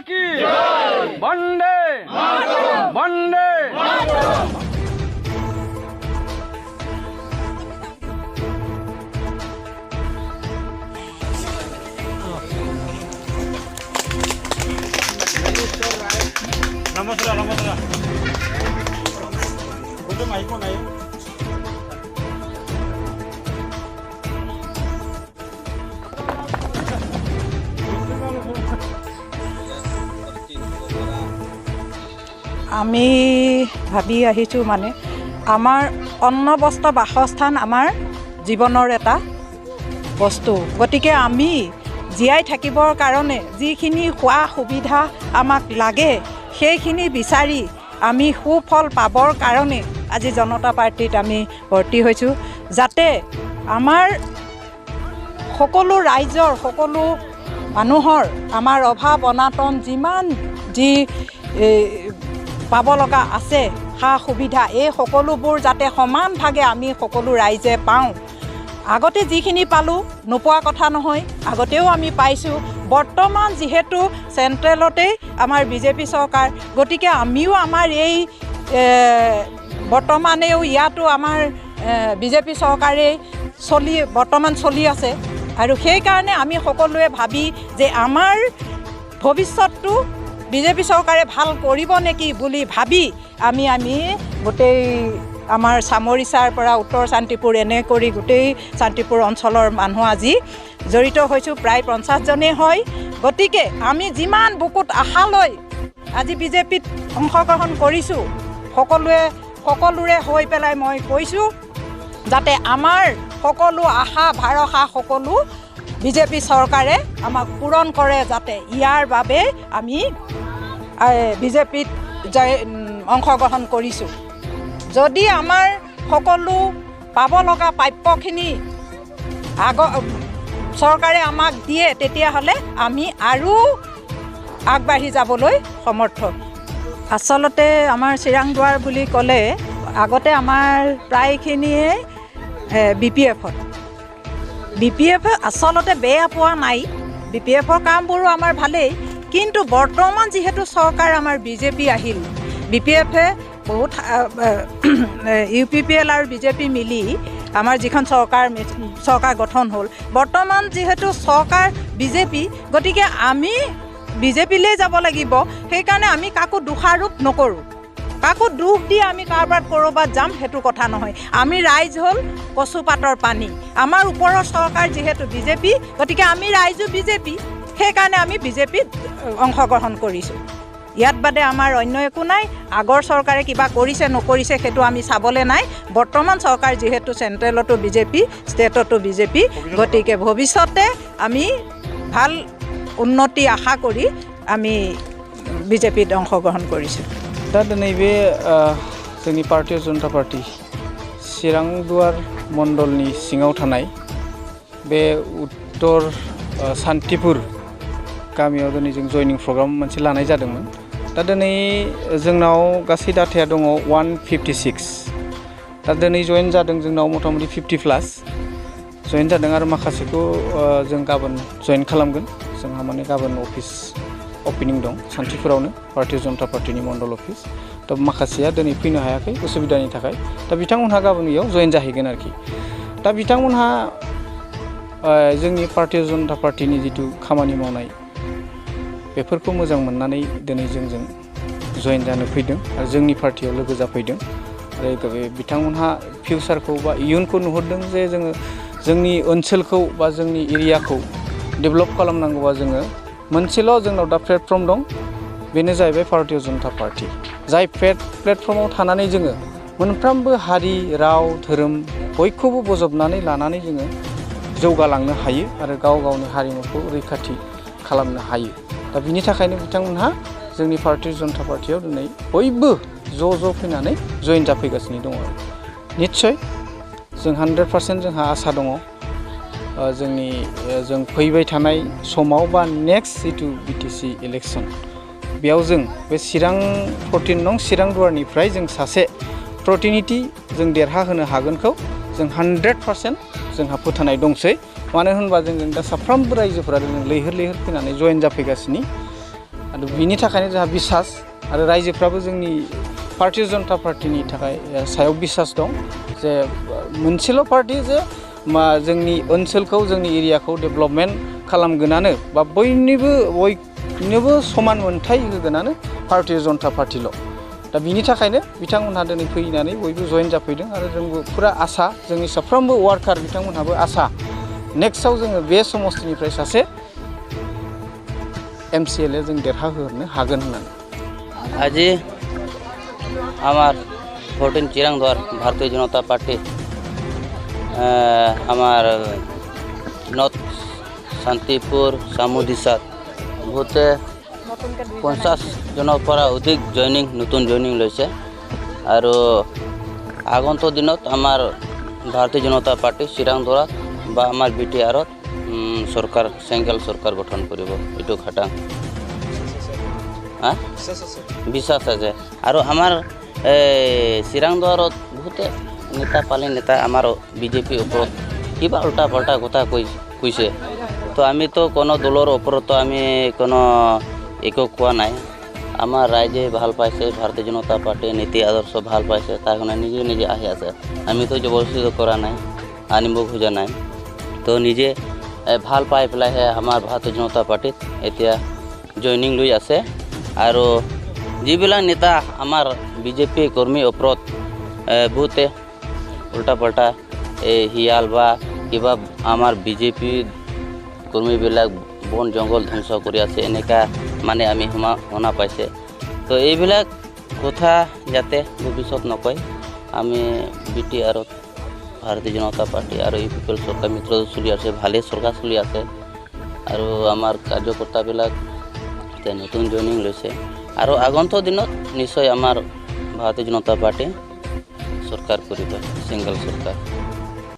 की वंदे वंदे नमस्कार नमस्कार कुठे माहिती कोण आहे আমি ভাবি আহিছোঁ মানে আমাৰ অন্ন বস্ত্ৰ বাসস্থান আমাৰ জীৱনৰ এটা বস্তু গতিকে আমি জীয়াই থাকিবৰ কাৰণে যিখিনি খোৱা সুবিধা আমাক লাগে সেইখিনি বিচাৰি আমি সুফল পাবৰ কাৰণে আজি জনতা পাৰ্টিত আমি ভৰ্তি হৈছোঁ যাতে আমাৰ সকলো ৰাইজৰ সকলো মানুহৰ আমাৰ অভাৱ অনাটন যিমান যি পাব লগা আছে সা সুবিধা এই সকলোবোৰ যাতে সমান ভাগে আমি সকলো ৰাইজে পাওঁ আগতে যিখিনি পালোঁ নোপোৱা কথা নহয় আগতেও আমি পাইছোঁ বৰ্তমান যিহেতু চেণ্ট্ৰেলতেই আমাৰ বিজেপি চৰকাৰ গতিকে আমিও আমাৰ এই বৰ্তমানেও ইয়াতো আমাৰ বিজেপি চৰকাৰেই বৰ্তমান চলি আছে আৰু সেইকাৰণে আমি সকলোৱে ভাবি যে আমাৰ ভৱিষ্যতটো বিজেপি চৰকাৰে ভাল কৰিব নেকি বুলি ভাবি আমি গোটেই আমাৰ চামৰিচাৰ পৰা উত্তৰ শান্তিপুৰ এনে কৰি গোটেই শান্তিপুৰ অঞ্চলৰ মানুহ আজি জড়িত হৈছোঁ প্ৰায় 50 জনেই হয় গতিকে আমি যিমান বুকুত আশা লৈ আজি বিজেপিত অংশগ্ৰহণ কৰিছোঁ সকলোৰে হৈ পেলাই মই কৈছোঁ যাতে আমাৰ সকলো আশা ভৰসা সকলো বিজেপি চৰকাৰে আমাক পূৰণ কৰে যাতে ইয়াৰ বাবে আমি বিজেপিত অংশগ্ৰহণ কৰিছোঁ যদি আমাৰ সকলো পাব লগা প্ৰাপ্যখিনি চৰকাৰে আমাক দিয়ে তেতিয়াহ'লে আমি আৰু আগবাঢ়ি যাবলৈ সমৰ্থ আচলতে আমাৰ চিৰাং দুৱাৰ বুলি ক'লে আগতে আমাৰ প্ৰায়খিনিয়ে BPF আচলতে বেয়া পোৱা নাই BPFৰ কামবোৰো আমাৰ ভালেই কিন্তু বৰ্তমান যিহেতু চৰকাৰ আমাৰ বিজেপি আহিল BPFে বহুত UPPL আৰু বিজেপি মিলি আমাৰ যিখন চৰকাৰ গঠন হ'ল বৰ্তমান যিহেতু চৰকাৰ বিজেপি গতিকে আমি বিজেপিলৈ যাব লাগিব সেইকাৰণে আমি কাকো দোষাৰোপ নকৰোঁ কাকো দুখ দি আমি কাৰোবাত ক'ৰবাত যাম সেইটো কথা নহয় আমি ৰাইজ হ'ল কচুপাতৰ পানী আমাৰ ওপৰৰ চৰকাৰ যিহেতু বিজেপি গতিকে আমি ৰাইজো বিজেপি সেইকাৰণে আমি বিজেপিত অংশগ্ৰহণ কৰিছোঁ ইয়াত বাদে আমাৰ অন্য একো নাই আগৰ চৰকাৰে কিবা কৰিছে নকৰিছে সেইটো আমি চাবলৈ নাই বৰ্তমান চৰকাৰ যিহেতু চেণ্ট্ৰেলতো বিজেপি ষ্টেটতো বিজেপি গতিকে ভৱিষ্যতে আমি ভাল উন্নতি আশা কৰি আমি বিজেপিত অংশগ্ৰহণ কৰিছোঁ दा दिनै बे जोंनि भारतीय जनता पार्टी चिरां दुवार मण्डलनि सिङाव थानाय बे उत्तर शान्तिपुर गामियाव दिनै जों जयनिं प्रग्राम मोनसे लानाय जादोंमोन दा दिनै जोंनाव गासै डाटाया दङ 156 दा दिनै जइन जादों जोंनाव मथामथि 50+ जइन जादों आरो माखासेखौ जों गाबोन जइन खालामगोन जोंहा माने गाबोन अफिस ओपनिंग दं शान्तिपुरावनो भारतीय जनता पार्टीनि मण्डल अफिस दा माखासेया दिनै फैनो हायाखै उसुबिदानि थाखाय दा बिथांमोनहा गाबोन इयाव जइन जाहैगोन आरोखि दा बिथांमोनहा जोंनि भारतीय जनता पार्टीनि जितु खामानि मावनाय बेफोरखौ मोजां मोननानै दिनै जोंजों जइन जानो फैदों आरो जोंनि पार्टियाव लोगो जाफैदों आरो बिथांमोनहा फिउचारखौ बा इयुनखौ नुहुरदों जे जोङो जोंनि ओनसोलखौ बा जोंनि एरियाखौ डेभेलप खालामनांगौबा जोङो मोनसेल' जोंनाव दा प्लेटफर्म दं बेनो जाहैबाय भारतीय जनता पार्टी जाय प्लेटफर्माव थानानै जोङो मोनफ्रोमबो हारि राव धोरोम बयखौबो बजबनानै लानानै जोङो जौगालांनो हायो आरो गाव गावनि हारिमुखौ रैखाथि खालामनो हायो दा बिनि थाखायनो बिथांमोनहा जोंनि भारतीय जनता पार्टीयाव दिनै बयबो ज' फैनानै जइन जाफैगासिनो दङ निश्चय जों 100% जोंहा आसा दङ जों फैबाय थानाय समाव बा नेक्स्ट जितु BTC इलेक्शन बेयाव जों बे चिरां 14 नं चिरां दुवारनिफ्राय जों सासे प्रतिनिधि जों देरहाहोनो हागोनखौ जों 100% जोंहा फोथायनाय दंसै मानो होनबा जों दा साफ्रोमबो रायजोफोरा लैहोर फैनानै जइन जाफैगासिनो आरो बिनि थाखायनो जोंहा बिसास आरो रायजोफ्राबो जोंनि भारतीय जनता पार्टीनि थाखाय सायाव बिसास दं जे मोनसेल' पार्टी जे जोंनि ओनसोलखौ जोंनि एरियाखौ डेभेलपमेन्ट खालामगोनानो बा बयनोबो समान मोनथाय होगोनानो भारतीय जनता पार्टील' दा बिनि थाखायनो बिथांमोनहा दिनै फैनानै बयबो जइन जाफैदों आरो जोंबो फुरा आसा जोंनि साफ्रोमबो वार्कार बिथांमोनहाबो आसा नेक्स्टआव जोङो बे समस्तिनिफ्राय सासे MCLA जों देरहाहोनो हागोन होननानै আজি আমার 14 চিরাংদুয়ার ভারতীয় জনতা পার্টি আমার নর্থ শান্তিপুর সামুদিসাত বহুতে 50 জনের পৰা অধিক নতুন জয়নিং লৈছে আৰু আগন্তুক দিনত আমাৰ ভাৰতীয় জনতা পাৰ্টি চিৰাংদুৱাৰত বা আমাৰ BTRত সৰকাৰ সিঙ্গেল সৰকাৰ গঠন কৰিব এইটো খাটাং বিশ্বাস আছে আৰু আমাৰ চিৰাংদুৱাৰত বহুতে নেতা পালি নেতা আমাৰ BJP ওপৰত কিবা উল্টা পাল্টা কথা কৈছে তো আমি তো কোনো দলৰ ওপৰত আমি কোনো একো কোৱা নাই আমাৰ ৰাইজে ভাল পাইছে ভাৰতীয় জনতা পাৰ্টি নীতি আদৰ্শ ভাল পাইছে তাৰ কাৰণে নিজে নিজে আহি আছে আমি তো জবৰদস্তি কৰা নাই আনিব খোজা নাই তো নিজে ভাল পাই পেলাইহে আমাৰ ভাৰতীয় জনতা পাৰ্টিত এতিয়া জয়নিং লৈ আছে আৰু যিবিলাক নেতা আমাৰ BJP কৰ্মীৰ ওপৰত বহুতে উল্টা পাল্টা হিয়াল বা কিবা আমাৰ BJP কৰ্মীবিলাক বন জংঘল ধ্বংস কৰি আছে এনেকা মানে আমি শুনা পাইছে তো এইবিলাক কথা যাতে ভৱিষ্যত নকয় আমি BTRত ভাৰতীয় জনতা পাৰ্টি আৰু UPPL চৰকাৰ মিত্ৰ চলি আছে ভালে চৰকাৰ চলি আছে আৰু আমাৰ কাৰ্যকৰ্তাবিলাক নতুন জয়নিং লৈছে আৰু আগন্তুক দিনত নিশ্চয় আমাৰ ভাৰতীয় জনতা পাৰ্টি চৰকাৰ কৰিব সিঙ্গেল চৰকাৰ